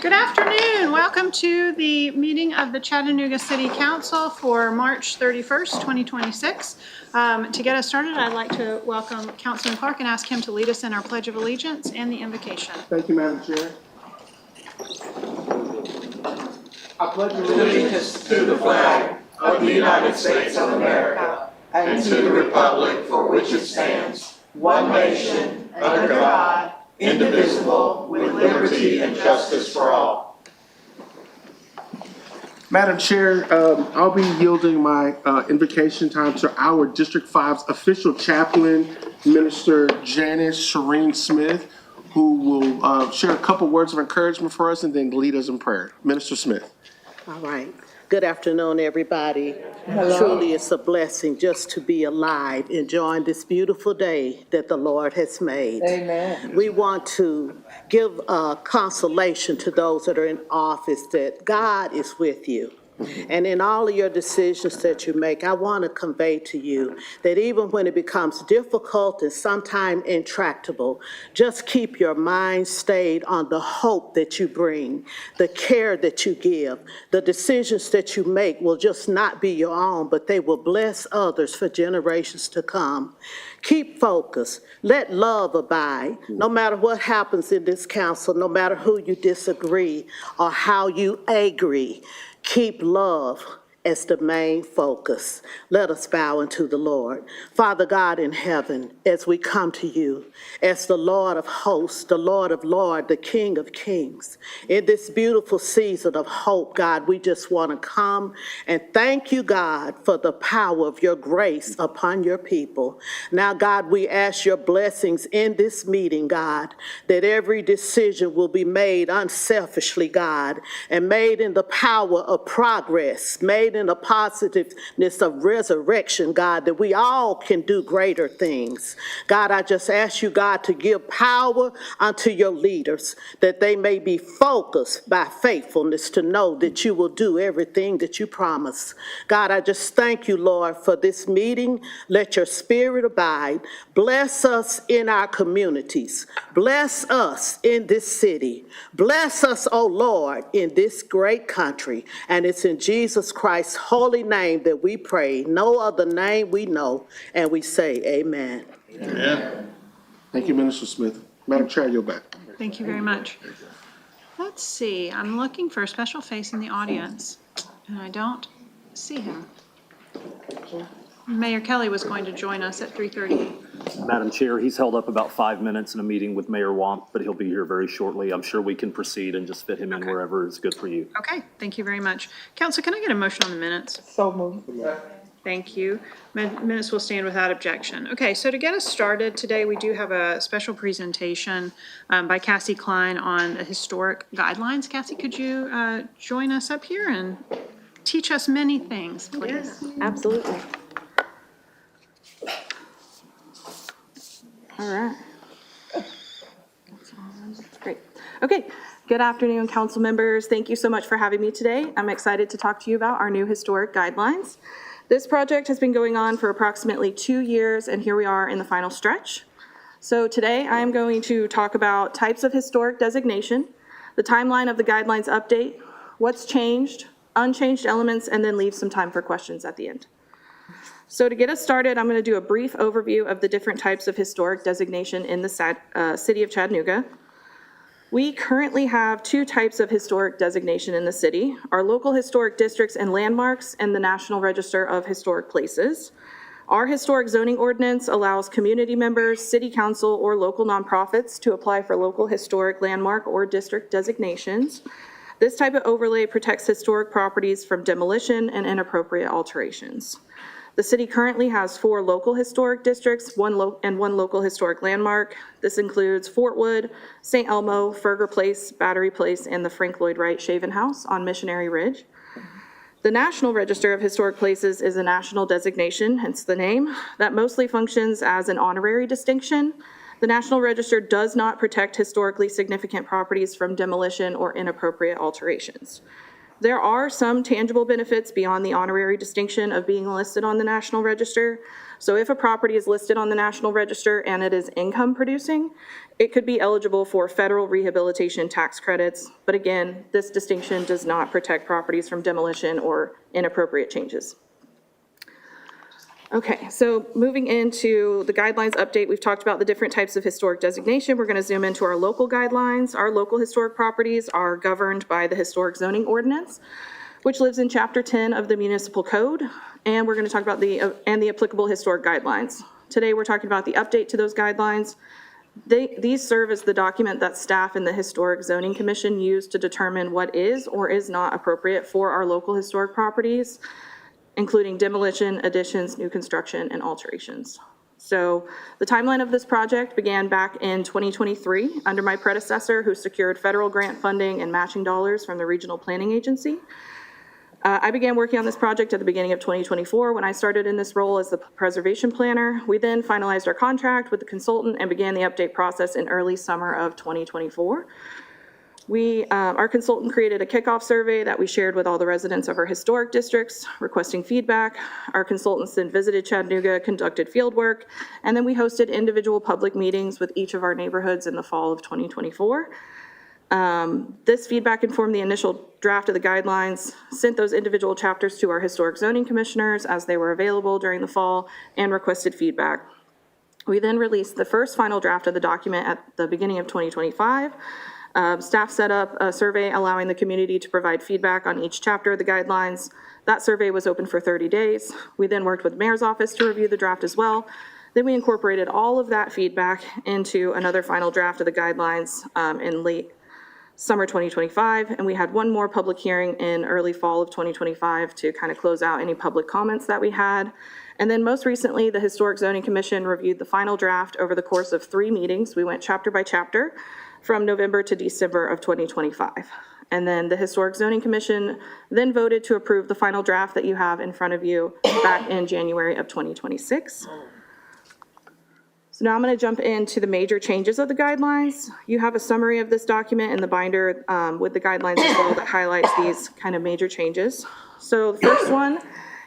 Good afternoon. Welcome to the meeting of the Chattanooga City Council for March 31st, 2026. To get us started, I'd like to welcome Councilman Clark and ask him to lead us in our Pledge of Allegiance and the invocation. Thank you, Madam Chair. I pledge allegiance to the flag of the United States of America and to the republic for which it stands, one nation, under God, indivisible, with liberty and justice for all. Madam Chair, I'll be yielding my invocation time to our District 5's official chaplain, Minister Janice Shireen Smith, who will share a couple words of encouragement for us and then lead us in prayer. Minister Smith. All right. Good afternoon, everybody. Hello. Truly, it's a blessing just to be alive, enjoying this beautiful day that the Lord has made. Amen. We want to give consolation to those that are in office that God is with you. And in all of your decisions that you make, I want to convey to you that even when it becomes difficult and sometimes intractable, just keep your mind stayed on the hope that you bring, the care that you give. The decisions that you make will just not be your own, but they will bless others for generations to come. Keep focused. Let love abide. No matter what happens in this council, no matter who you disagree or how you agree, keep love as the main focus. Let us bow unto the Lord. Father God in heaven, as we come to you, as the Lord of hosts, the Lord of lords, the King of kings, in this beautiful season of hope, God, we just want to come and thank you, God, for the power of your grace upon your people. Now, God, we ask your blessings in this meeting, God, that every decision will be made unselfishly, God, and made in the power of progress, made in the positiveness of resurrection, God, that we all can do greater things. God, I just ask you, God, to give power unto your leaders, that they may be focused by faithfulness to know that you will do everything that you promise. God, I just thank you, Lord, for this meeting. Let your spirit abide. Bless us in our communities. Bless us in this city. Bless us, oh Lord, in this great country. And it's in Jesus Christ's holy name that we pray. No other name we know. And we say amen. Amen. Thank you, Minister Smith. Madam Chair, you're back. Thank you very much. Let's see. I'm looking for a special face in the audience, and I don't see him. Mayor Kelly was going to join us at 3:30. Madam Chair, he's held up about 5 minutes in a meeting with Mayor Womp, but he'll be here very shortly. I'm sure we can proceed and just fit him in wherever is good for you. Okay, thank you very much. Council, can I get a motion on the minutes? So moved. Thank you. Minutes will stand without objection. Okay, so to get us started today, we do have a special presentation by Cassie Klein on the historic guidelines. Cassie, could you join us up here and teach us many things, please? Yeah, absolutely. All right. Great. Okay. Good afternoon, council members. Thank you so much for having me today. I'm excited to talk to you about our new historic guidelines. This project has been going on for approximately 2 years, and here we are in the final stretch. So today I'm going to talk about types of historic designation, the timeline of the guidelines update, what's changed, unchanged elements, and then leave some time for questions at the end. So to get us started, I'm going to do a brief overview of the different types of historic designation in the city of Chattanooga. We currently have 2 types of historic designation in the city: our local historic districts and landmarks and the National Register of Historic Places. Our historic zoning ordinance allows community members, city council, or local nonprofits to apply for local historic landmark or district designations. This type of overlay protects historic properties from demolition and inappropriate alterations. The city currently has 4 local historic districts, one local historic landmark. This includes Fort Wood, St. Elmo, Ferger Place, Battery Place, and the Frank Lloyd Wright Shaven House on Missionary Ridge. The National Register of Historic Places is a national designation, hence the name, that mostly functions as an honorary distinction. The National Register does not protect historically significant properties from demolition or inappropriate alterations. There are some tangible benefits beyond the honorary distinction of being listed on the National Register. So if a property is listed on the National Register and it is income producing, it could be eligible for federal rehabilitation tax credits. But again, this distinction does not protect properties from demolition or inappropriate changes. Okay, so moving into the guidelines update, we've talked about the different types of historic designation. We're going to zoom into our local guidelines. Our local historic properties are governed by the Historic Zoning Ordinance, which lives in Chapter 10 of the Municipal Code. And we're going to talk about the applicable historic guidelines. Today, we're talking about the update to those guidelines. These serve as the document that staff and the Historic Zoning Commission use to determine what is or is not appropriate for our local historic properties, including demolition, additions, new construction, and alterations. So the timeline of this project began back in 2023 under my predecessor, who secured federal grant funding and matching dollars from the Regional Planning Agency. I began working on this project at the beginning of 2024 when I started in this role as the preservation planner. We then finalized our contract with the consultant and began the update process in early summer of 2024. Our consultant created a kickoff survey that we shared with all the residents of our historic districts, requesting feedback. Our consultants then visited Chattanooga, conducted field work, and then we hosted individual public meetings with each of our neighborhoods in the fall of 2024. This feedback informed the initial draft of the guidelines, sent those individual chapters to our historic zoning commissioners as they were available during the fall, and requested feedback. We then released the first final draft of the document at the beginning of 2025. Staff set up a survey allowing the community to provide feedback on each chapter of the guidelines. That survey was open for 30 days. We then worked with the mayor's office to review the draft as well. Then we incorporated all of that feedback into another final draft of the guidelines in late summer 2025, and we had one more public hearing in early fall of 2025 to kind of close out any public comments that we had. And then most recently, the Historic Zoning Commission reviewed the final draft over the course of 3 meetings. We went chapter by chapter from November to December of 2025. And then the Historic Zoning Commission then voted to approve the final draft that you have in front of you back in January of 2026. So now I'm going to jump into the major changes of the guidelines. You have a summary of this document in the binder with the guidelines as well that highlights these kind of major changes. So the first one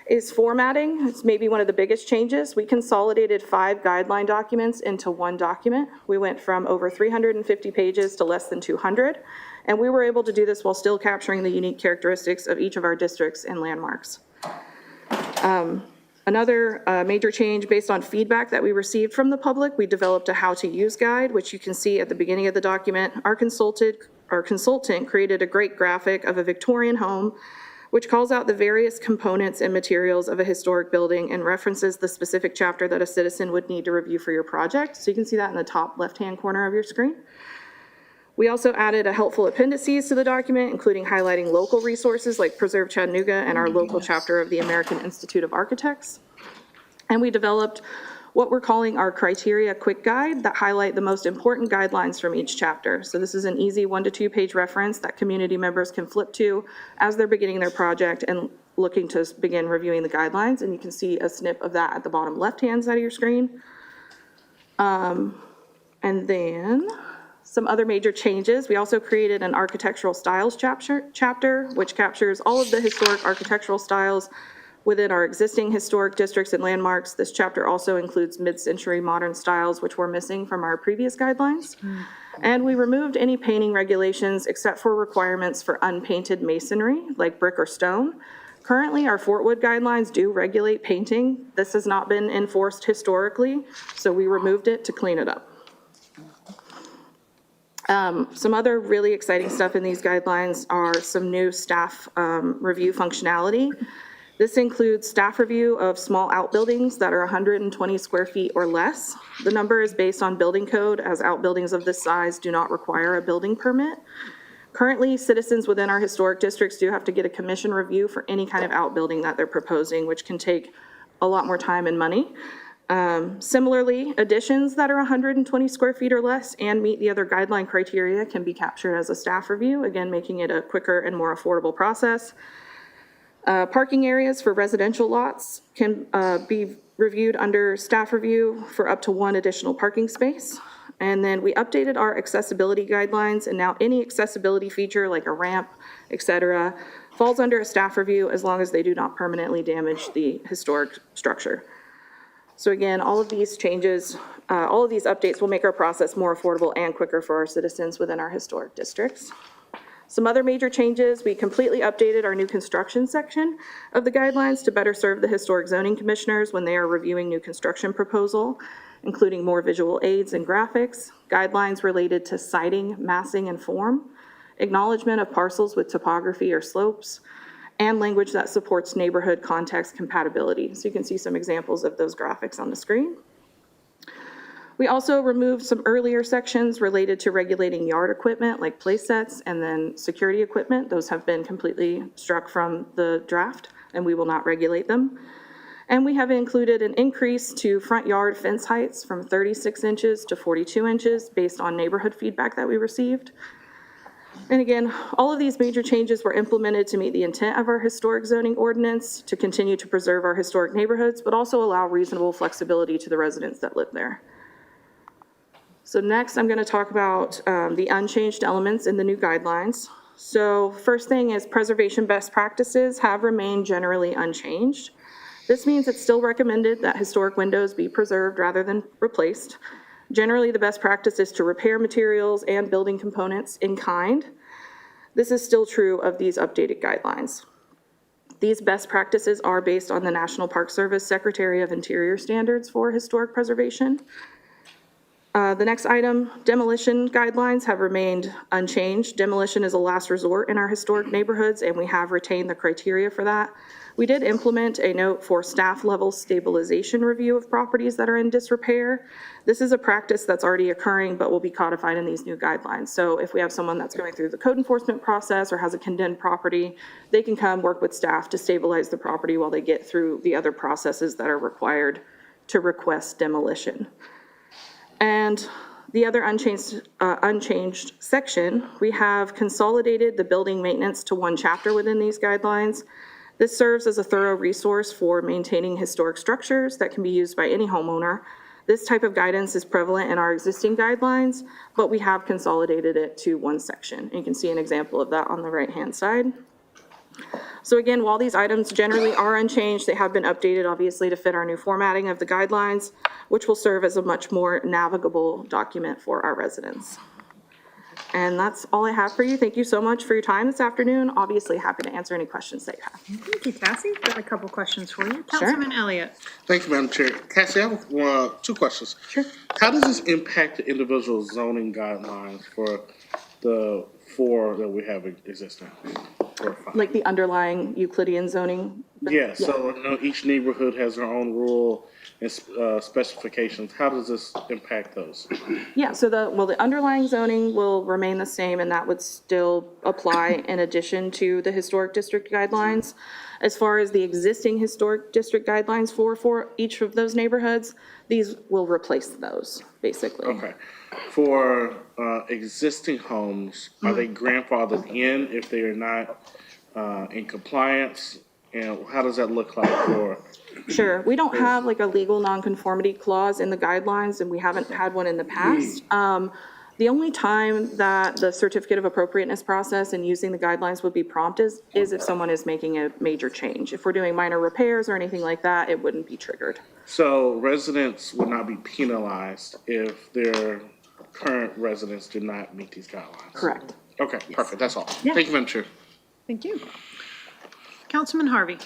is formatting. It's maybe one of the biggest changes. We consolidated 5 guideline documents into one document. We went from over 350 pages to less than 200, and we were able to do this while still capturing the unique characteristics of each of our districts and landmarks. Another major change based on feedback that we received from the public, we developed a how-to-use guide, which you can see at the beginning of the document. Our consultant created a great graphic of a Victorian home, which calls out the various components and materials of a historic building and references the specific chapter that a citizen would need to review for your project. So you can see that in the top left-hand corner of your screen. We also added a helpful appendices to the document, including highlighting local resources like Preserve Chattanooga and our local chapter of the American Institute of Architects. And we developed what we're calling our criteria quick guide that highlight the most important guidelines from each chapter. So this is an easy 1 to 2 page reference that community members can flip to as they're beginning their project and looking to begin reviewing the guidelines. And you can see a snip of that at the bottom left-hand side of your screen. And then some other major changes. We also created an architectural styles chapter, which captures all of the historic architectural styles within our existing historic districts and landmarks. This chapter also includes mid-century modern styles, which were missing from our previous guidelines. And we removed any painting regulations except for requirements for unpainted masonry, like brick or stone. Currently, our Fort Wood guidelines do regulate painting. This has not been enforced historically, so we removed it to clean it up. Some other really exciting stuff in these guidelines are some new staff review functionality. This includes staff review of small outbuildings that are 120 square feet or less. The number is based on building code, as outbuildings of this size do not require a building permit. Currently, citizens within our historic districts do have to get a commission review for any kind of outbuilding that they're proposing, which can take a lot more time and money. Similarly, additions that are 120 square feet or less and meet the other guideline criteria can be captured as a staff review, again, making it a quicker and more affordable process. Parking areas for residential lots can be reviewed under staff review for up to 1 additional parking space. And then we updated our accessibility guidelines, and now any accessibility feature like a ramp, etc., falls under a staff review as long as they do not permanently damage the historic structure. So again, all of these changes, all of these updates will make our process more affordable and quicker for our citizens within our historic districts. Some other major changes, we completely updated our new construction section of the guidelines to better serve the historic zoning commissioners when they are reviewing new construction proposal, including more visual aids and graphics, guidelines related to siting, massing, and form, acknowledgement of parcels with topography or slopes, and language that supports neighborhood context compatibility. So you can see some examples of those graphics on the screen. We also removed some earlier sections related to regulating yard equipment like place sets and then security equipment. Those have been completely struck from the draft and we will not regulate them. And we have included an increase to front yard fence heights from 36 inches to 42 inches based on neighborhood feedback that we received. And again, all of these major changes were implemented to meet the intent of our historic zoning ordinance to continue to preserve our historic neighborhoods, but also allow reasonable flexibility to the residents that live there. So next, I'm going to talk about the unchanged elements in the new guidelines. So first thing is preservation best practices have remained generally unchanged. This means it's still recommended that historic windows be preserved rather than replaced. Generally, the best practice is to repair materials and building components in kind. This is still true of these updated guidelines. These best practices are based on the National Park Service Secretary of Interior standards for historic preservation. The next item, demolition guidelines have remained unchanged. Demolition is a last resort in our historic neighborhoods, and we have retained the criteria for that. We did implement a note for staff level stabilization review of properties that are in disrepair. This is a practice that's already occurring, but will be codified in these new guidelines. So if we have someone that's going through the code enforcement process or has a condemned property, they can come work with staff to stabilize the property while they get through the other processes that are required to request demolition. And the other unchanged section, we have consolidated the building maintenance to one chapter within these guidelines. This serves as a thorough resource for maintaining historic structures that can be used by any homeowner. This type of guidance is prevalent in our existing guidelines, but we have consolidated it to one section. And you can see an example of that on the right-hand side. So again, while these items generally are unchanged, they have been updated obviously to fit our new formatting of the guidelines, which will serve as a much more navigable document for our residents. And that's all I have for you. Thank you so much for your time this afternoon. Obviously happy to answer any questions that you have. Thank you, Cassie. Got a couple questions for you. Councilman Elliott. Thank you, Madam Chair. Cassie, I have two questions. Sure. How does this impact the individual zoning guidelines for the four that we have existing? Like the underlying Euclidean zoning? Yeah, so you know, each neighborhood has their own rule and specifications. How does this impact those? Yeah, so the underlying zoning will remain the same, and that would still apply in addition to the historic district guidelines. As far as the existing historic district guidelines for each of those neighborhoods, these will replace those, basically. Okay. For existing homes, are they grandfathered in if they are not in compliance? And how does that look like for? Sure, we don't have like a legal nonconformity clause in the guidelines, and we haven't had one in the past. The only time that the certificate of appropriateness process and using the guidelines would be prompt is if someone is making a major change. If we're doing minor repairs or anything like that, it wouldn't be triggered. So residents would not be penalized if their current residents do not meet these guidelines? Correct. Okay, perfect, that's all. Yeah. Thank you, Madam Chair. Thank you. Councilman Harvey.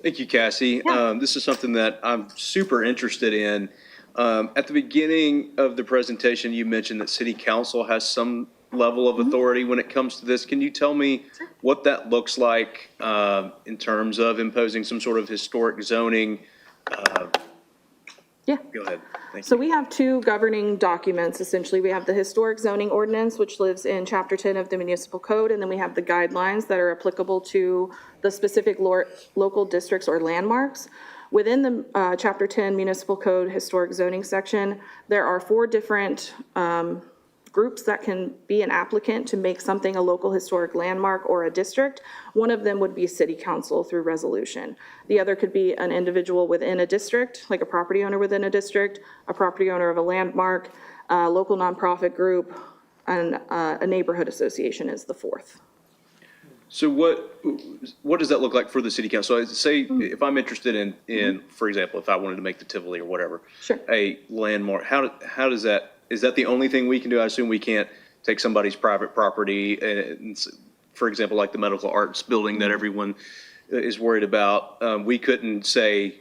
Thank you, Cassie. This is something that I'm super interested in. At the beginning of the presentation, you mentioned that City Council has some level of authority when it comes to this. Can you tell me what that looks like in terms of imposing some sort of historic zoning? Yeah. Go ahead. Thank So you. we have two governing documents, essentially. We have the historic zoning ordinance, which lives in Chapter 10 of the municipal code, and then we have the guidelines that are applicable to the specific local districts or landmarks. Within the Chapter 10 municipal code historic zoning section, there are 4 different groups that can be an applicant to make something a local historic landmark or a district. One of them would be City Council through resolution. The other could be an individual within a district, like a property owner within a district, a property owner of a landmark, a local nonprofit group, and a neighborhood association is the 4th. So what does that look like for the city council? So say if I'm interested in, for example, if I wanted to make the Tivoli or whatever. Sure. A landmark, how does that, is that the only thing we can do? I assume we can't take somebody's private property and, for example, like the medical arts building that everyone is worried about. We couldn't say,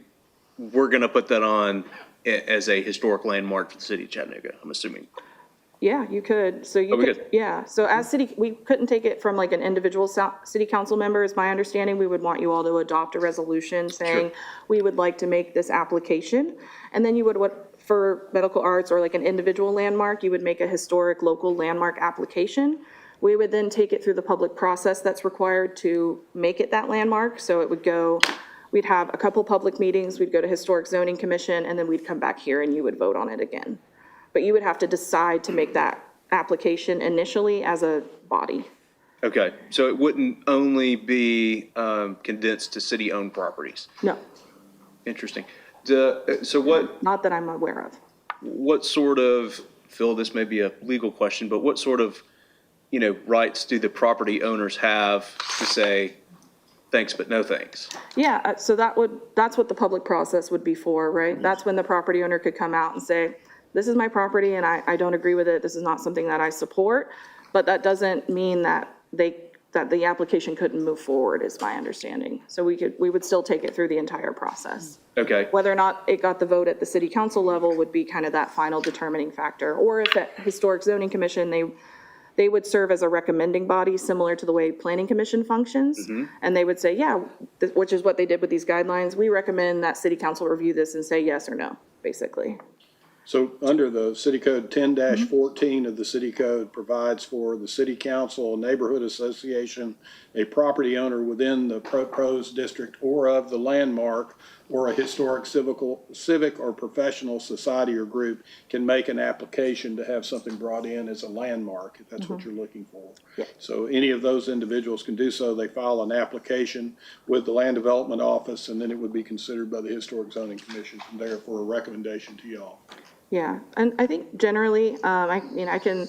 we're going to put that on as a historic landmark for the city of Chattanooga, I'm assuming. Yeah, you could. So you we could, could. yeah. So as city, we couldn't take it from like an individual city council member, is my understanding. We would want you all to adopt a resolution saying, we would like to make this application. And then you would, for medical arts or like an individual landmark, you would make a historic local landmark application. We would then take it through the public process that's required to make it that landmark. So it would go, we'd have a couple public meetings, we'd go to Historic Zoning Commission, and then we'd come back here and you would vote on it again. But you would have to decide to make that application initially as a body. Okay, so it wouldn't only be condensed to city-owned properties? No, Interesting. So not that I'm aware of. what sort of, Phil, this may be a legal question, but what sort of, rights do the property owners have to say, thanks, but no thanks? Yeah, so that's what the public process would be for, right? That's when the property owner could come out and say, this is my property and I don't agree with it. This is not something that I support. But that doesn't mean that that the application couldn't move forward, is my understanding. So we would still take it through the entire process. Okay, Whether or not it got the vote at the city council level would be kind of that final determining factor. Or if at Historic Zoning Commission, they would serve as a recommending body, similar to the way Planning Commission functions. And they would say, yeah, which is what they did with these guidelines. We recommend that city council review this and say yes or no, basically. So under the city code 10-14 of the city code provides for the city council, neighborhood association, a property owner within the proposed district or of the landmark, or a historic civic or professional society or group can make an application to have something brought in as a landmark, if that's what you're looking for. So any of those individuals can do so. They file an application with the Land Development Office, and then it would be considered by the Historic Zoning Commission from there for a recommendation to y'all. Yeah, and I think generally, I can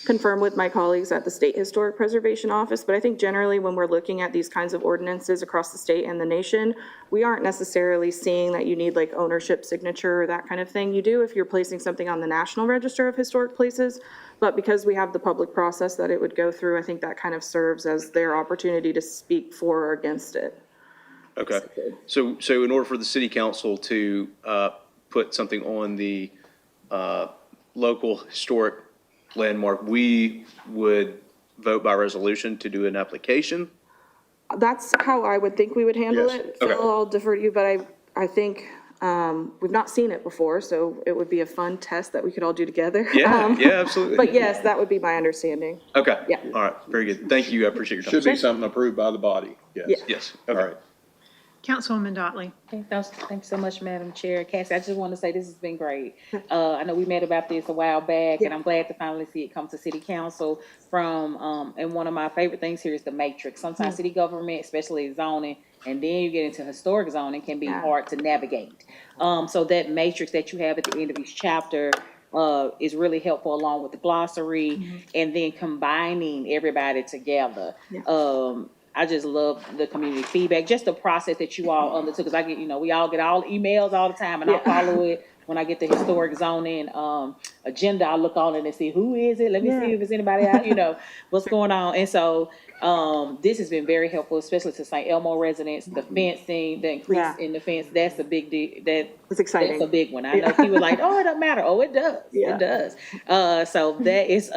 confirm with my colleagues at the State Historic Preservation Office, but I think generally when we're looking at these kinds of ordinances across the state and the nation, we aren't necessarily seeing that you need like ownership signature or that kind of thing. You do if you're placing something on the National Register of Historic Places, but because we have the public process that it would go through, I think that kind of serves as their opportunity to speak for or against it. okay. So in order for the city council to put something on the local historic landmark, we would vote by resolution to do an application? That's how I would think we would handle Yes. it. Phil, I'll defer to you, but I think we've not seen it before, so it would be a fun test that we could all do together. Yeah, absolutely. But yes, that would be my understanding. Okay. Yeah. All right, very good. Thank you, I appreciate your time. Should be something approved by the body, yes. Yeah. Yes, All okay. right. Councilwoman Dotley. Thanks so much, Madam Chair. Cassie, I just want to say this has been great. I know we met about this a while back, and I'm glad to finally see it come to city council from, and one of my favorite things here is the matrix. Sometimes city government, especially zoning, and then you get into historic zoning, can be hard to navigate. So that matrix that you have at the end of each chapter is really helpful, along with the glossary, and then combining everybody together. I just love the community feedback, just the process that you all undertook, because I get, we all get all emails all the time, and I follow it. When I get the historic zoning agenda, I look on it and see, who is it? Let me see if it's anybody out, what's going on. And so this has been very helpful, especially to St. Elmo residents, the fencing, the increase in the fence, that's a big deal. It's exciting. That's a big one. I know people like, oh, it doesn't matter. Oh, it does. It does. So that is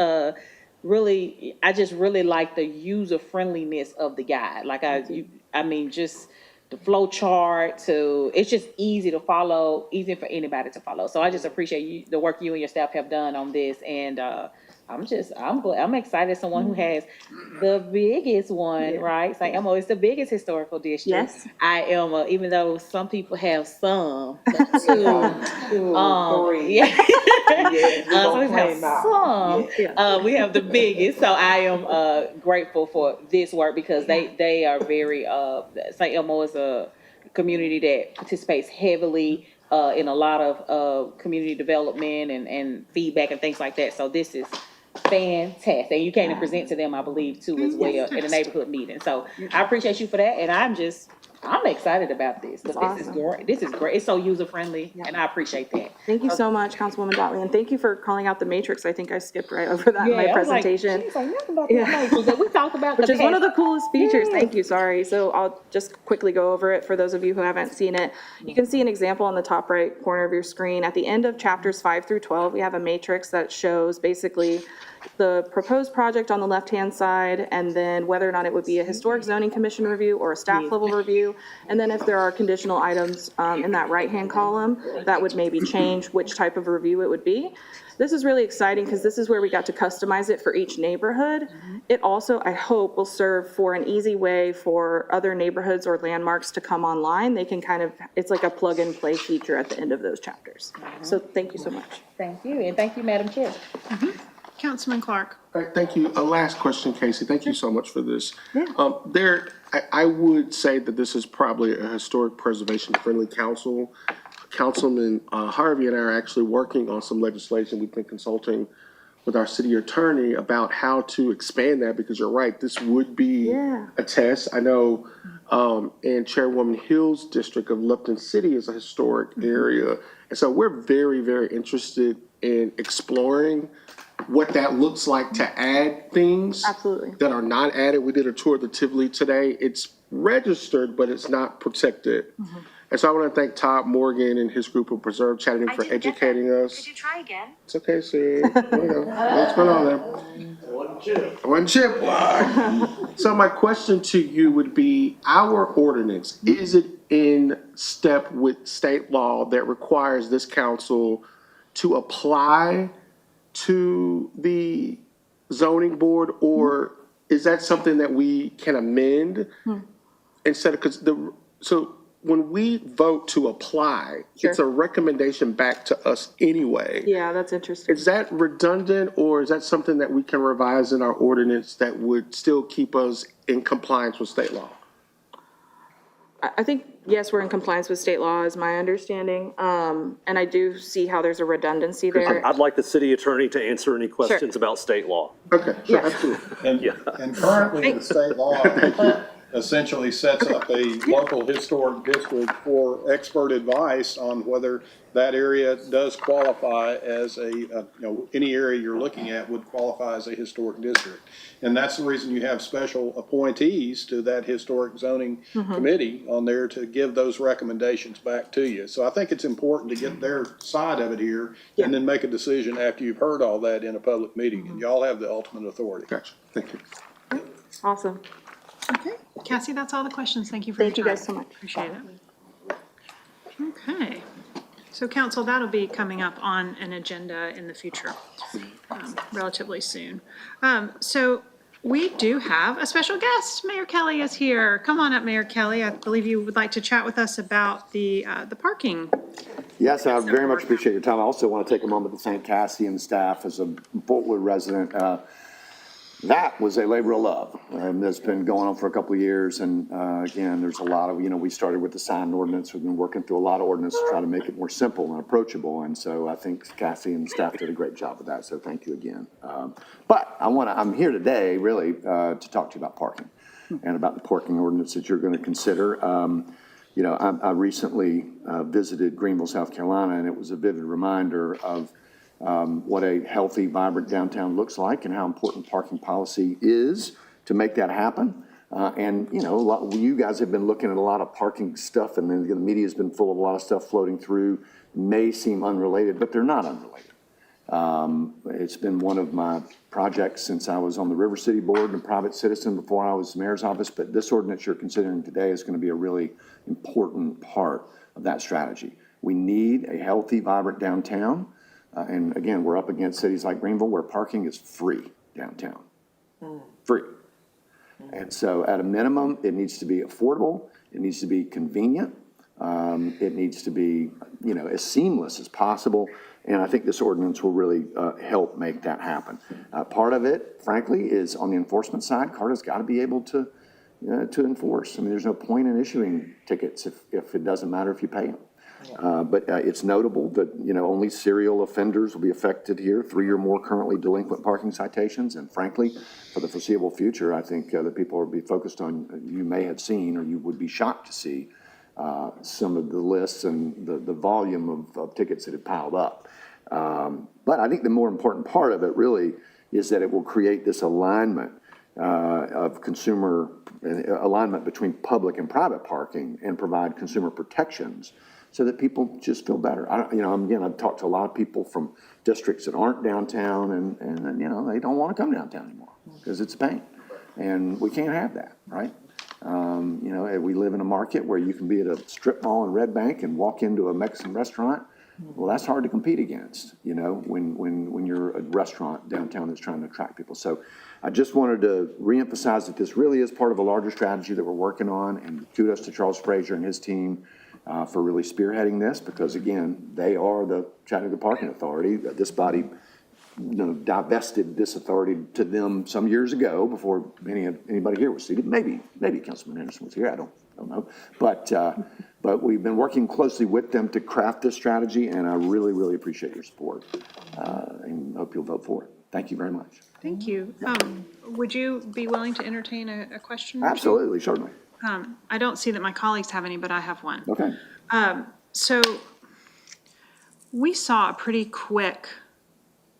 really, I just really like the user friendliness of the guide. Like just the flow chart it's just easy to follow, easy for anybody to follow. So I just appreciate the work you and your staff have done on this. And I'm excited as someone who has the biggest one, right? St. Elmo is the biggest historical district. Yes. I am, even though some people have some, Three. so we have some. We have the biggest. So I am grateful for this work, because they are very, St. Elmo is a community that participates heavily in a lot of community development and feedback and things like that. So this is fantastic. And you came to present to them, I believe, too, as well, in the neighborhood meeting. So I appreciate you for that, and I'm excited about this, because this is awesome. great. This is great. It's so user-friendly, and I appreciate that. Thank you so much, Councilwoman Dotley, and thank you for calling out the matrix. I think I skipped right over that in my Yeah, I was like, presentation. she's like, nothing about this matrix that we talked about. Which is one of the coolest features. Yeah. Thank you, sorry. So I'll just quickly go over it for those of you who haven't seen it. You can see an example on the top right corner of your screen. At the end of chapters 5 through 12, we have a matrix that shows basically the proposed project on the left-hand side, and then whether or not it would be a historic zoning commission review or a staff level review. And then if there are conditional items in that right-hand column, that would maybe change which type of review it would be. This is really exciting because this is where we got to customize it for each neighborhood. It also, I hope, will serve for an easy way for other neighborhoods or landmarks to come online. They can kind of, it's like a plug and play feature at the end of those chapters. So thank you so much. Thank you, and thank you, Madam Chair. Councilman Clark. All right, thank you. A last question, Casey. Thank you so much for this. I would say that this is probably a historic preservation-friendly council. Councilman Harvey and I are actually working on some legislation. We've been consulting with our city attorney about how to expand that, because you're right, this would be a test. I know in Chairwoman Hill's district of Lupton City is a historic area. And so we're very, very interested in exploring what that looks like to add things Absolutely. that are not added. We did a tour of the Tivoli today. It's registered, but it's not protected. And so I want to thank Todd Morgan and his group of Preserve Chattanooga for educating us. Could you try again? It's okay, see. What's going on there? One chip. So my question to you would be, our ordinance, is it in step with state law that requires this council to apply to the zoning board, or is that something that we can amend instead of, so when we vote to apply, it's a recommendation back to us anyway. Yeah, that's interesting. Is that redundant, or is that something that we can revise in our ordinance that would still keep us in compliance with state law? I think, yes, we're in compliance with state law is my understanding. And I do see how there's a redundancy there. I'd like the city attorney to answer any questions about state law. Okay, sure, absolutely. And currently, the state law essentially sets up a local historic district for expert advice on whether that area does qualify as any area you're looking at would qualify as a historic district. And that's the reason you have special appointees to that historic zoning committee on there to give those recommendations back to you. So I think it's important to get their side of it here and then make a decision after you've heard all that in a public meeting. And y'all have the ultimate authority. Gotcha, thank you. Awesome. Okay, Cassie, that's all the questions. Thank you for your time. Thank you guys so much. Appreciate it. Okay, so council, that'll be coming up on an agenda in the future, relatively soon. So we do have a special guest. Mayor Kelly is here. Come on up, Mayor Kelly. I believe you would like to chat with us about the parking. Yes, I very much appreciate your time. I also want to take a moment to thank Cassie and the staff. As a Boltwood resident, that was a labor of love. That's been going on for a couple of years. And again, there's a lot of, we started with the sign ordinance. We've been working through a lot of ordinance to try to make it more simple and approachable. And so I think Cassie and the staff did a great job with that. So thank you again. But I'm here today really to talk to you about parking and about the parking ordinance that you're going to consider. I recently visited Greenville, South Carolina, and it was a vivid reminder of what a healthy, vibrant downtown looks like and how important parking policy is to make that happen. You guys have been looking at a lot of parking stuff, and then the media's been full of a lot of stuff floating through. May seem unrelated, but they're not unrelated. It's been one of my projects since I was on the River City Board and a private citizen before I was mayor's office, but this ordinance you're considering today is going to be a really important part of that strategy. We need a healthy, vibrant downtown. And again, we're up against cities like Greenville where parking is free downtown. Free. And so at a minimum, it needs to be affordable. It needs to be convenient. It needs to be, as seamless as possible. And I think this ordinance will really help make that happen. Part of it, frankly, is on the enforcement side. CARTA's got to be able to enforce. I mean, there's no point in issuing tickets if it doesn't matter if you pay them. But it's notable that, only serial offenders will be affected here, 3 or more currently delinquent parking citations. And frankly, for the foreseeable future, I think that people will be focused on, you may have seen, or you would be shocked to see, some of the lists and the volume of tickets that have piled up. But I think the more important part of it really is that it will create this alignment of consumer alignment between public and private parking and provide consumer protections so that people just feel better. I've talked to a lot of people from districts that aren't downtown and they don't want to come downtown anymore because it's a pain. And we can't have that, right? We live in a market where you can be at a strip mall in Red Bank and walk into a Mexican restaurant. Well, that's hard to compete against, when you're a restaurant downtown that's trying to attract people. So I just wanted to reemphasize that this really is part of a larger strategy that we're working on, and kudos to Charles Frazier and his team for really spearheading this, because again, they are the Chattanooga Parking Authority. This body, divested this authority to them some years ago before anybody here was seated. Maybe Councilman Anderson was here. I don't know. But we've been working closely with them to craft this strategy, and I really, really appreciate your support, and hope you'll vote for it. Thank you very much. Thank you. Would you be willing to entertain a question? Absolutely, certainly. I don't see that my colleagues have any, but I have one. Okay. So we saw a pretty quick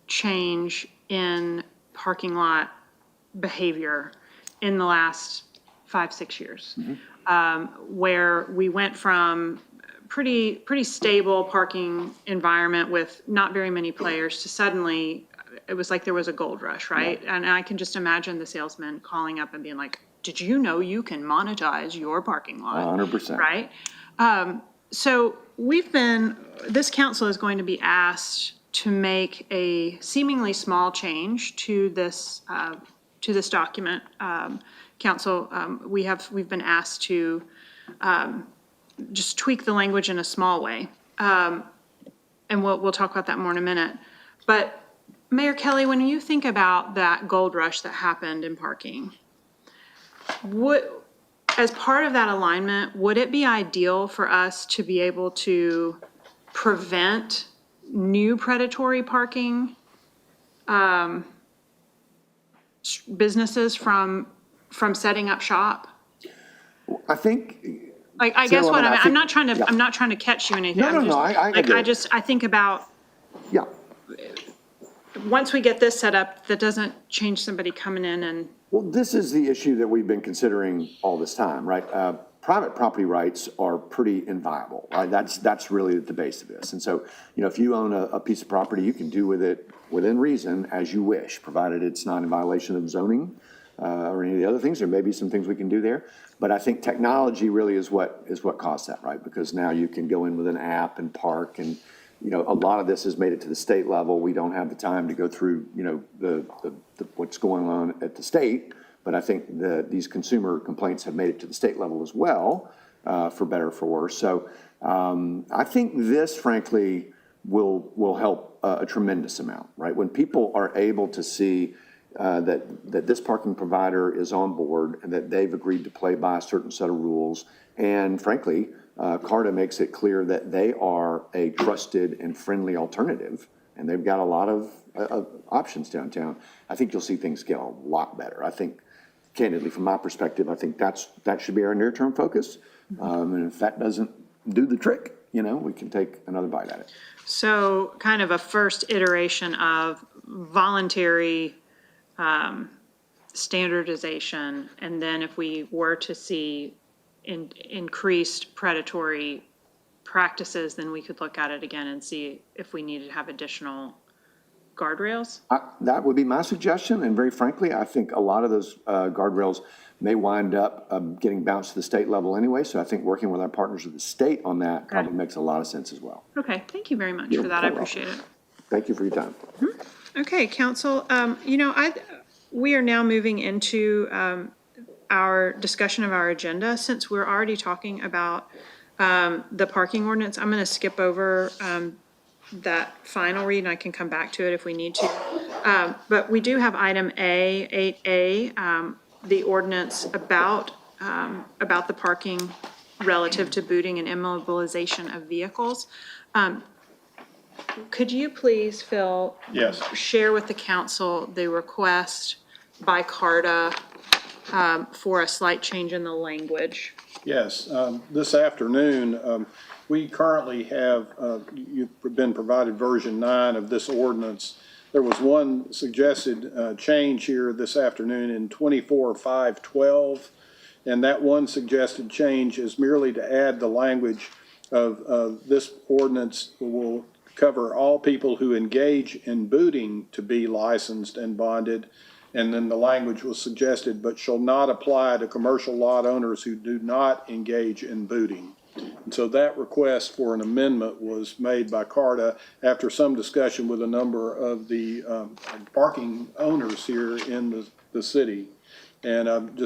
change in parking lot behavior in the last 5-6 years, where we went from pretty stable parking environment with not very many players to suddenly it was like there was a gold rush, right? And I can just imagine the salesman calling up and being like, did you know you can monetize your parking lot? 100%. Right? So this council is going to be asked to make a seemingly small change to this document. Council, we've been asked to just tweak the language in a small way. And we'll talk about that more in a minute. But Mayor Kelly, when you think about that gold rush that happened in parking, as part of that alignment, would it be ideal for us to be able to prevent new predatory parking businesses from setting up shop? I think. I guess what I think, I'm not trying to catch you in anything. No, I get it. I think about. Yeah. Once we get this set up, that doesn't change somebody coming in and. Well, this is the issue that we've been considering all this time, right? Private property rights are pretty inviolable, right? That's really the base of this. And so, if you own a piece of property, you can do with it within reason as you wish, provided it's not in violation of zoning or any of the other things. There may be some things we can do there. But I think technology really is what caused that, right? Because now you can go in with an app and park, and a lot of this has made it to the state level. We don't have the time to go through, the what's going on at the state. But I think these consumer complaints have made it to the state level as well, for better or for worse. So I think this, frankly, will help a tremendous amount, right? When people are able to see that this parking provider is on board and that they've agreed to play by a certain set of rules, and frankly, CARTA makes it clear that they are a trusted and friendly alternative, and they've got a lot of options downtown. I think you'll see things get a lot better. I think, candidly, from my perspective, I think that should be our near-term focus. And if that doesn't do the trick, we can take another bite at it. So kind of a first iteration of voluntary standardization, and then if we were to see increased predatory practices, then we could look at it again and see if we needed to have additional guardrails? That would be my suggestion, and very frankly, I think a lot of those guardrails may wind up getting bounced to the state level anyway, so I think working with our partners at the state on that probably makes a lot of sense as well. Okay, thank you very much for that. I appreciate it. Thank you for your time. Okay, council, we are now moving into our discussion of our agenda. Since we're already talking about the parking ordinance, I'm going to skip over that final read, and I can come back to it if we need to. But we do have item A, 8A, the ordinance about the parking relative to booting and immobilization of vehicles. Could you please, Phil? Yes. Share with the council the request by CARTA for a slight change in the language? Yes, this afternoon, we currently have, you've been provided version 9 of this ordinance. There was one suggested change here this afternoon in 24.512, and that one suggested change is merely to add the language of this ordinance will cover all people who engage in booting to be licensed and bonded. And then the language was suggested, but shall not apply to commercial lot owners who do not engage in booting. And so that request for an amendment was made by CARTA after some discussion with a number of the parking owners here in the city. And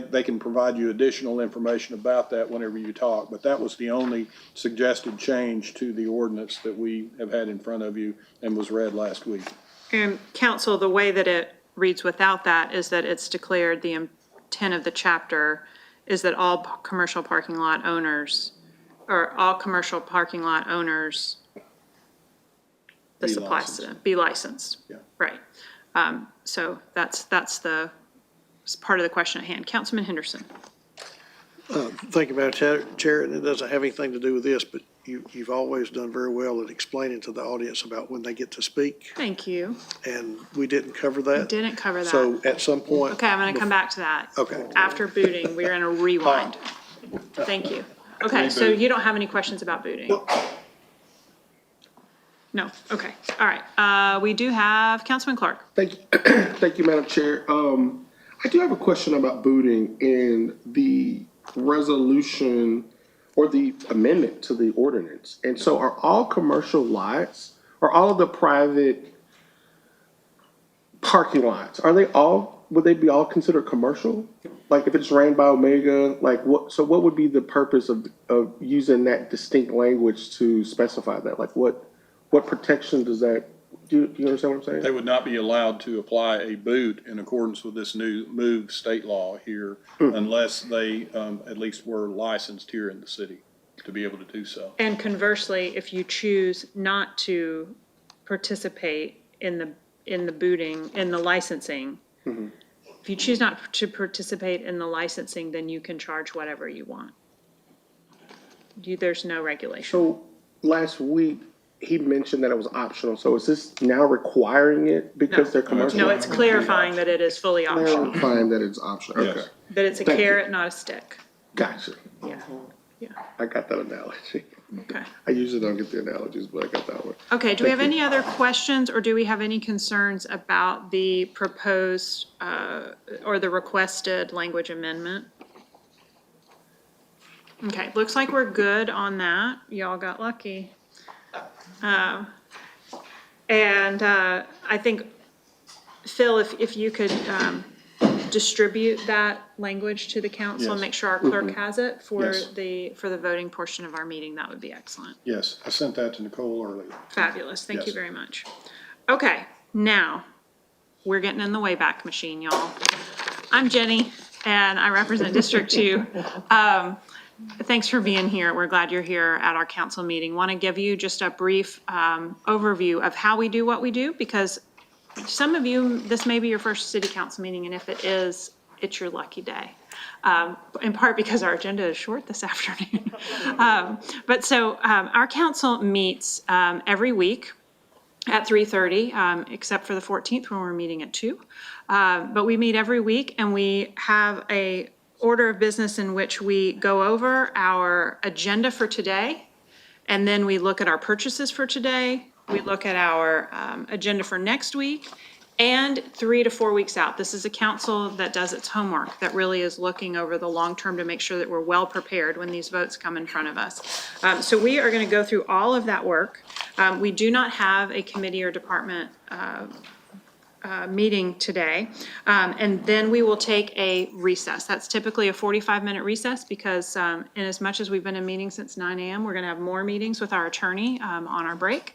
they can provide you additional information about that whenever you talk. But that was the only suggested change to the ordinance that we have had in front of you and was read last week. And council, the way that it reads without that is that it's declared the intent of the chapter is that all commercial parking lot owners, or all commercial parking lot owners, this applies to them, be licensed. Yeah. Right. So that's part of the question at hand. Councilman Henderson. Thank you, Madam Chair, and it doesn't have anything to do with this, but you've always done very well at explaining to the audience about when they get to speak, Thank you. and we didn't cover that. Didn't cover that. So at some point. Okay, I'm gonna come back to that. Okay. After booting, we're gonna rewind. Thank you. Okay, so you don't have any questions about booting? No, okay, all right. We do have Councilman Clark. Thank you, thank you, Madam Chair. I do have a question about booting in the resolution or the amendment to the ordinance. And so are all commercial lots, or all of the private parking lots, would they be all considered commercial? Like if it's ran by Omega, so what would be the purpose of using that distinct language to specify that? Like what protection does that, do you understand what I'm saying? They would not be allowed to apply a boot in accordance with this new MOVE state law here unless they at least were licensed here in the city to be able to do so. And conversely, if you choose not to participate in the booting, in the licensing, if you choose not to participate in the licensing, then you can charge whatever you want. There's no regulation. So last week, he mentioned that it was optional. So is this now requiring it because they're commercial? No, it's clarifying that it is fully optional, Clarifying that it's optional, Yes. okay. that it's a Thank you. carrot, not a stick. Gotcha. Yeah, yeah, I got that analogy. okay. I usually don't get the analogies, but I got that one. Okay, do we have any other questions, or do we have any concerns about the proposed, or the requested language amendment? Okay, looks like we're good on that. Y'all got lucky. I think, Phil, if you could distribute that language to the council and Yes. make sure our clerk has it for Yes. for the voting portion of our meeting, that would be excellent. Yes, I sent that to Nicole earlier. Fabulous, thank you Yes. very much. Okay, now, we're getting in the Wayback Machine, y'all. I'm Jenny, and I represent District 2. Thanks for being here. We're glad you're here at our council meeting. Want to give you just a brief overview of how we do what we do, because some of you, this may be your first city council meeting, and if it is, it's your lucky day. In part because our agenda is short this afternoon. Our council meets every week at 3:30, except for the 14th when we're meeting at 2. But we meet every week, and we have a order of business in which we go over our agenda for today, and then we look at our purchases for today, we look at our agenda for next week, and 3 to 4 weeks out. This is a council that does its homework, that really is looking over the long term to make sure that we're well prepared when these votes come in front of us. So we are going to go through all of that work. We do not have a committee or department meeting today. And then we will take a recess. That's typically a 45-minute recess because in as much as we've been in meetings since 9 a.m., we're going to have more meetings with our attorney on our break.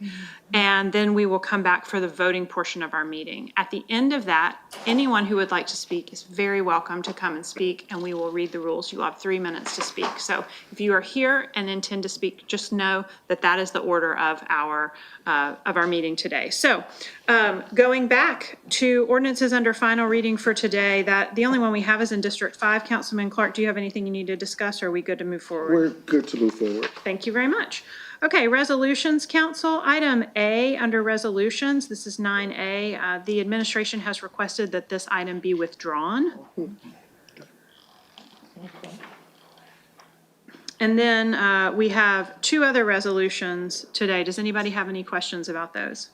And then we will come back for the voting portion of our meeting. At the end of that, anyone who would like to speak is very welcome to come and speak, and we will read the rules. You'll have 3 minutes to speak. So if you are here and intend to speak, just know that that is the order of our meeting today. So going back to ordinances under final reading for today, that the only one we have is in District 5. Councilman Clark, do you have anything you need to discuss, or are we good to move forward? We're good to move forward. Thank you very much. Okay, resolutions, council. Item A under resolutions, this is 9A. The administration has requested that this item be withdrawn. And then we have 2 other resolutions today. Does anybody have any questions about those?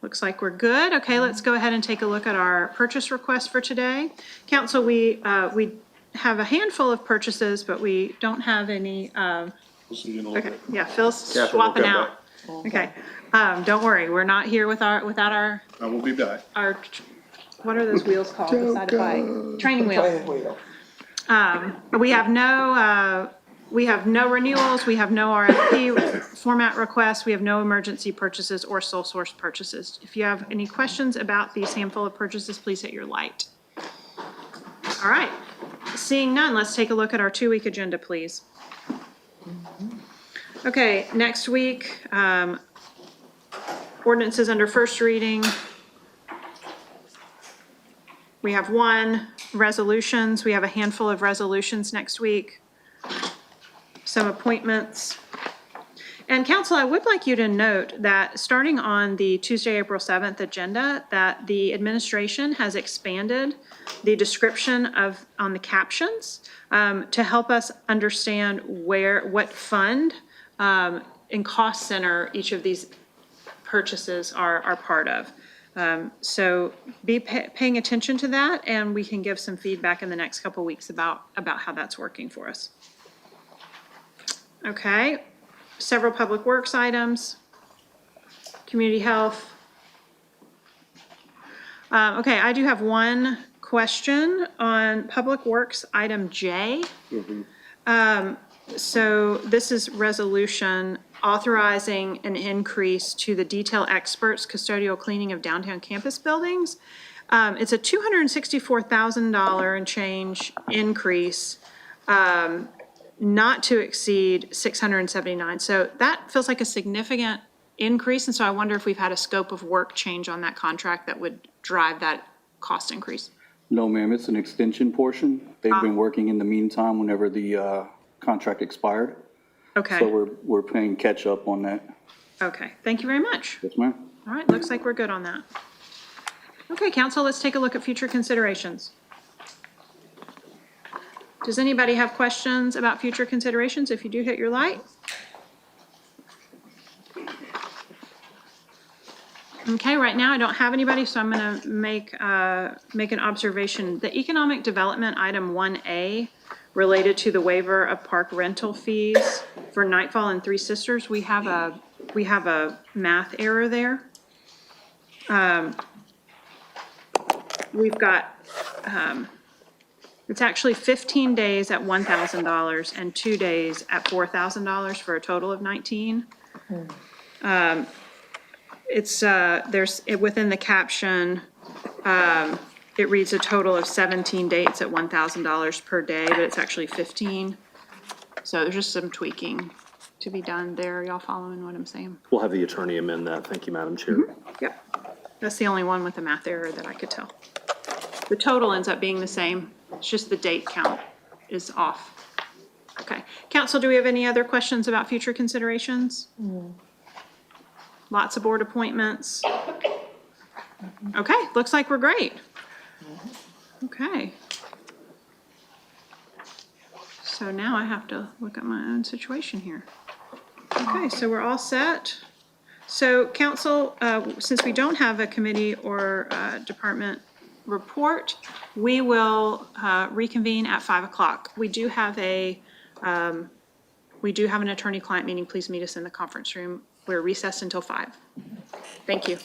Looks like we're good. Okay, let's go ahead and take a look at our purchase request for today. Council, we have a handful of purchases, but we don't have any. Okay, yeah, Phil's Catherine will swapping come out. Okay, don't worry, we're not here without our, I will be back. what are those wheels called beside the bike? Training wheels. Wheel. We have no renewals, we have no RFP format requests, we have no emergency purchases or sole source purchases. If you have any questions about these handful of purchases, please hit your light. All right, seeing none, let's take a look at our 2-week agenda, please. Okay, next week, ordinances under first reading. We have 1, resolutions. We have a handful of resolutions next week. Some appointments. And council, I would like you to note that starting on the Tuesday, April 7th agenda, that the administration has expanded the description on the captions to help us understand what fund and cost center each of these purchases are part of. So be paying attention to that, and we can give some feedback in the next couple weeks about how that's working for us. Okay, several public works items, community health. Okay, I do have one question on public works item J. So this is resolution authorizing an increase to the detail experts custodial cleaning of downtown campus buildings. It's a $264,000 and change increase, not to exceed $679. So that feels like a significant increase, and so I wonder if we've had a scope of work change on that contract that would drive that cost increase. No, ma'am, it's an extension portion. They've been working in the meantime whenever the contract expired. Okay. So we're playing catch up on that. Okay, thank you very much. Yes, ma'am. All right, looks like we're good on that. Okay, council, let's take a look at future considerations. Does anybody have questions about future considerations? If you do, hit your light. Okay, right now I don't have anybody, so I'm going to make an observation. The economic development item 1A related to the waiver of park rental fees for Nightfall and Three Sisters, we have a math error there. We've got, it's actually 15 days at $1,000 and 2 days at $4,000 for a total of 19. It's, within the caption, it reads a total of 17 dates at $1,000 per day, but it's actually 15. So there's just some tweaking to be done there. Y'all following what I'm saying? We'll have the attorney amend that. Thank you, Madam Chair. Yep. That's the only one with a math error that I could tell. The total ends up being the same. It's just the date count is off. Okay. Council, do we have any other questions about future considerations? Lots of board appointments. Okay, looks like we're great. Okay. So now I have to look at my own situation here. Okay, so we're all set. So council, since we don't have a committee or department report, we will reconvene at 5 o'clock. We do have an attorney-client meeting. Please meet us in the conference room. We're recessed until 5. Thank you.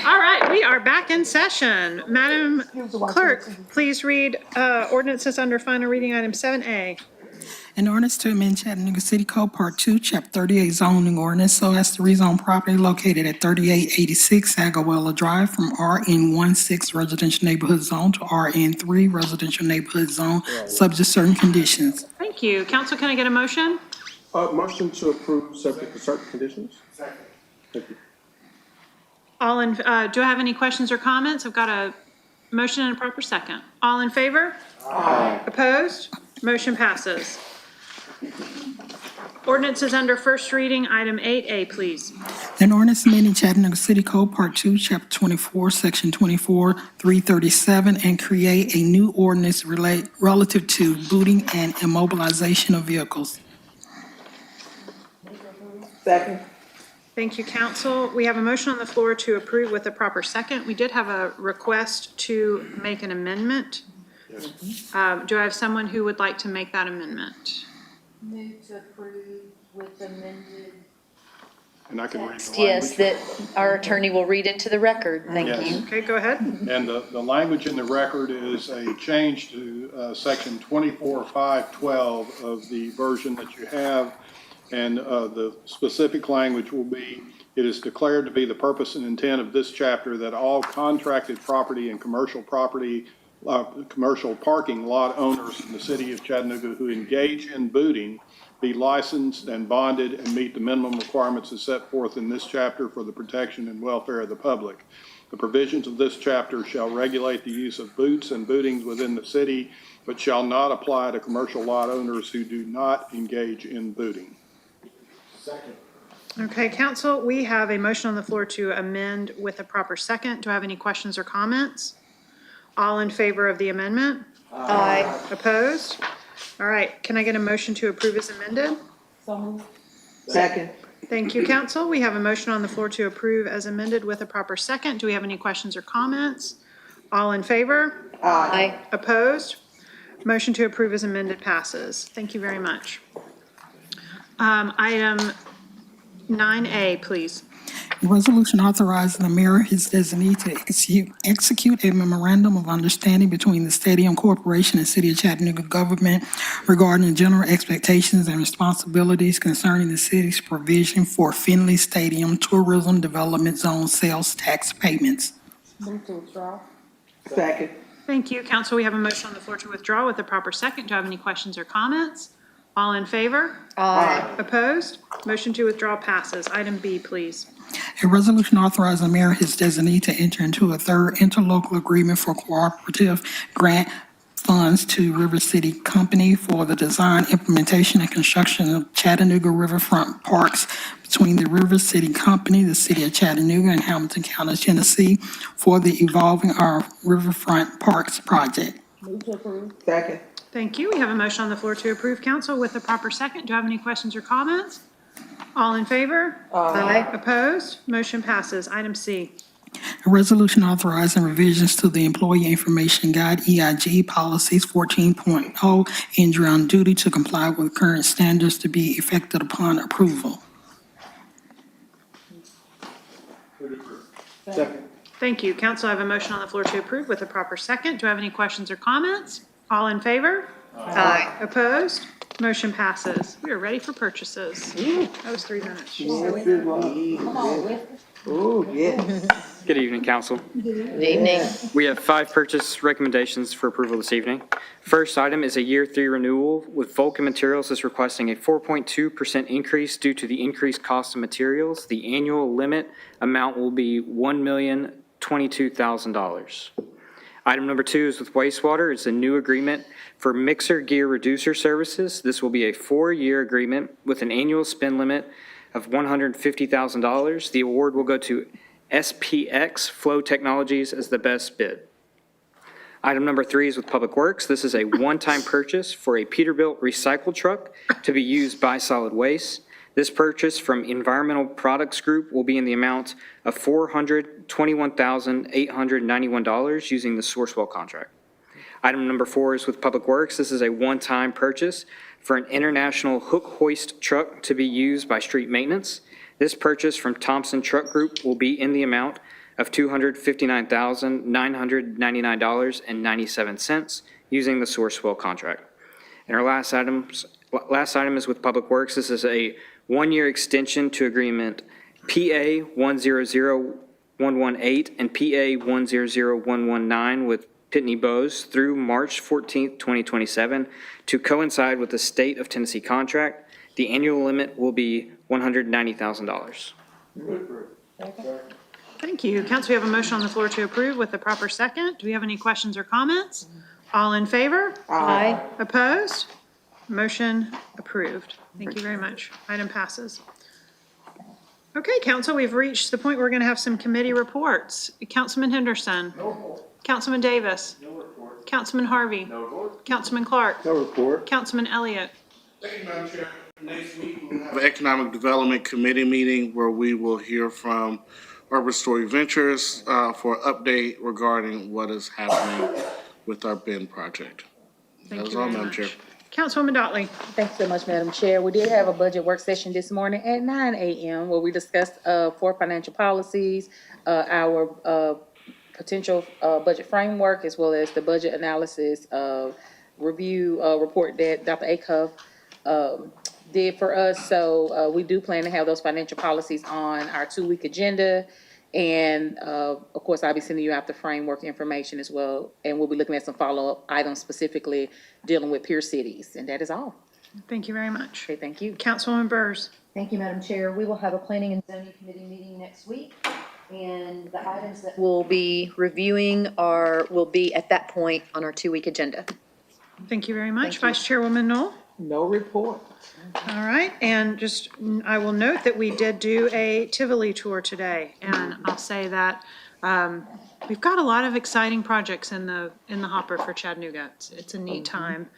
All right, we are back in session. Madam Clerk, please read ordinances under final reading, item 7A. An ordinance to amend Chattanooga City Code Part 2, Chapter 38 zoning ordinance so as to rezone property located at 3886 Agawella Drive from RN16 residential neighborhood zone to RN3 residential neighborhood zone, subject to certain conditions. Thank you. Council, can I get a motion? Motion to approve subject to certain conditions? Second. Thank you. Do I have any questions or comments? I've got a motion and a proper second. All in favor? Aye. Opposed? Motion passes. Ordinances under first reading, item 8A, please. An ordinance amending Chattanooga City Code Part 2, Chapter 24, Section 24, 337, and create a new ordinance relative to booting and immobilization of vehicles. Second. Thank you, council. We have a motion on the floor to approve with a proper second. We did have a request to make an amendment. Do I have someone who would like to make that amendment? Move to approve with amended And I can read the text. language. Yes, that our attorney will read into the record. Thank Yes. you. Okay, go ahead. And the language in the record is a change to section 24.512 of the version that you have. And the specific language will be, it is declared to be the purpose and intent of this chapter that all contracted property and commercial property, commercial parking lot owners in the city of Chattanooga who engage in booting be licensed and bonded and meet the minimum requirements as set forth in this chapter for the protection and welfare of the public. The provisions of this chapter shall regulate the use of boots and bootings within the city, but shall not apply to commercial lot owners who do not engage in booting. Second. Okay, council, we have a motion on the floor to amend with a proper second. Do I have any questions or comments? All in favor of the amendment? Aye. Opposed? All right, can I get a motion to approve as amended? Second. Thank you, council. We have a motion on the floor to approve as amended with a proper second. Do we have any questions or comments? All in favor? Aye. Opposed? Motion to approve as amended passes. Thank you very much. Item 9A, please. A resolution authorizing the mayor and his designee to execute a memorandum of understanding between the Stadium Corporation and City of Chattanooga government regarding the general expectations and responsibilities concerning the city's provision for Finley Stadium Tourism Development Zone sales tax payments. Move to withdraw. Second. Thank you, council. We have a motion on the floor to withdraw with a proper second. Do I have any questions or comments? All in favor? Aye. Opposed? Motion to withdraw passes. Item B, please. A resolution authorizing the mayor and his designee to enter into a third interlocal agreement for cooperative grant funds to River City Company for the design, implementation, and construction of Chattanooga riverfront parks between the River City Company, the City of Chattanooga, and Hamilton County, Tennessee for the Evolving Our Riverfront Parks project. Move to approve. Second. Thank you. We have a motion on the floor to approve, council, with a proper second. Do I have any questions or comments? All in favor? Aye. Opposed? Motion passes. Item C. A resolution authorizing revisions to the Employee Information Guide, EIG, Policies 14.0, injury on duty to comply with current standards to be effected upon approval. Second. Thank you. Council, I have a motion on the floor to approve with a proper second. Do I have any questions or comments? All in favor? Aye. Opposed? Motion passes. We are ready for purchases. That was 3 minutes. Ooh, yes. Good evening, council. Good evening. We have 5 purchase recommendations for approval this evening. First item is a year 3 renewal with Vulcan Materials is requesting a 4.2% increase due to the increased cost of materials. The annual limit amount will be $1,022,000. Item number 2 is with wastewater. It's a new agreement for mixer gear reducer services. This will be a 4-year agreement with an annual spend limit of $150,000. The award will go to SPX Flow Technologies as the best bid. Item number 3 is with Public Works. This is a one-time purchase for a Peterbilt recycle truck to be used by solid waste. This purchase from Environmental Products Group will be in the amount of $421,891 using the Sourcewell contract. Item number 4 is with Public Works. This is a one-time purchase for an International Hook Hoist truck to be used by street maintenance. This purchase from Thompson Truck Group will be in the amount of $259,999.97 using the Sourcewell contract. And our last item is with Public Works. This is a one-year extension to agreement PA 100118 and PA 100119 with Pitney Bowes through March 14th, 2027 to coincide with the State of Tennessee contract. The annual limit will be $190,000. Thank you. Council, we have a motion on the floor to approve with the proper second. Do we have any questions or comments? All in favor? Aye. Opposed? Motion approved. Thank you very much. Item passes. Okay, council, we've reached the point where we're going to have some committee reports. Councilman Henderson. No report. Councilman Davis. No report. Councilman Harvey. No report. Councilman Clark. No report. Councilman Elliott. Thank you, Madam Chair. Next week, we'll have an Economic Development Committee meeting where we will hear from Urban Story Ventures for an update regarding what is happening with our BEN project. Thank That is you all, very Madam much. Chair. Councilwoman Dotley. Thanks so much, Madam Chair. We did have a budget work session this morning at 9 a.m. where we discussed four financial policies, our potential budget framework, as well as the budget analysis review report that Dr. Acuff did for us. So we do plan to have those financial policies on our 2-week agenda. And of course, I'll be sending you out the framework information as well. And we'll be looking at some follow-up items specifically dealing with peer cities. And that is all. Thank you very much. Okay, thank you. Councilwoman Burrs. Thank you, Madam Chair. We will have a Planning and Zoning Committee meeting next week. And the items that we'll be reviewing will be at that point on our 2-week agenda. Thank you very much. Vice Chairwoman Knoll. No report. All right, and just, I will note that we did do a Tivoli tour today, and I'll say that we've got a lot of exciting projects in the hopper for Chattanooga. It's a neat time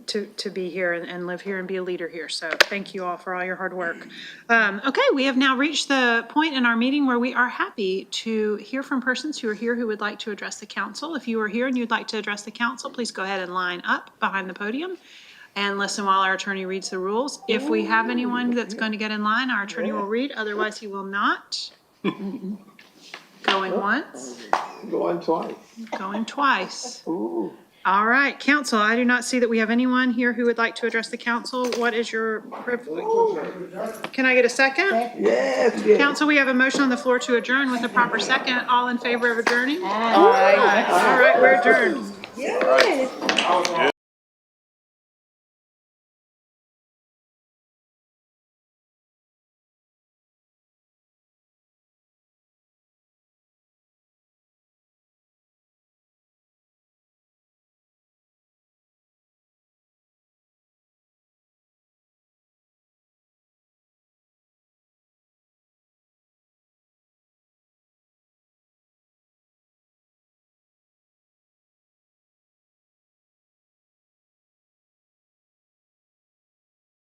to be here and live here and be a leader here, so thank you all for all your hard work. Okay, we have now reached the point in our meeting where we are happy to hear from persons who are here who would like to address the council. If you are here and you'd like to address the council, please go ahead and line up behind the podium and listen while our attorney reads the rules. If we have anyone that's going to get in line, our attorney will read, otherwise he will not. Going once. Going twice. Going twice. Ooh. All right, council, I do not see that we have anyone here who would like to address the council. What is your privilege? Can I get a second? Yes. Council, we have a motion on the floor to adjourn with a proper second. All in favor of adjourning? Aye. All right, we're adjourned. Yes.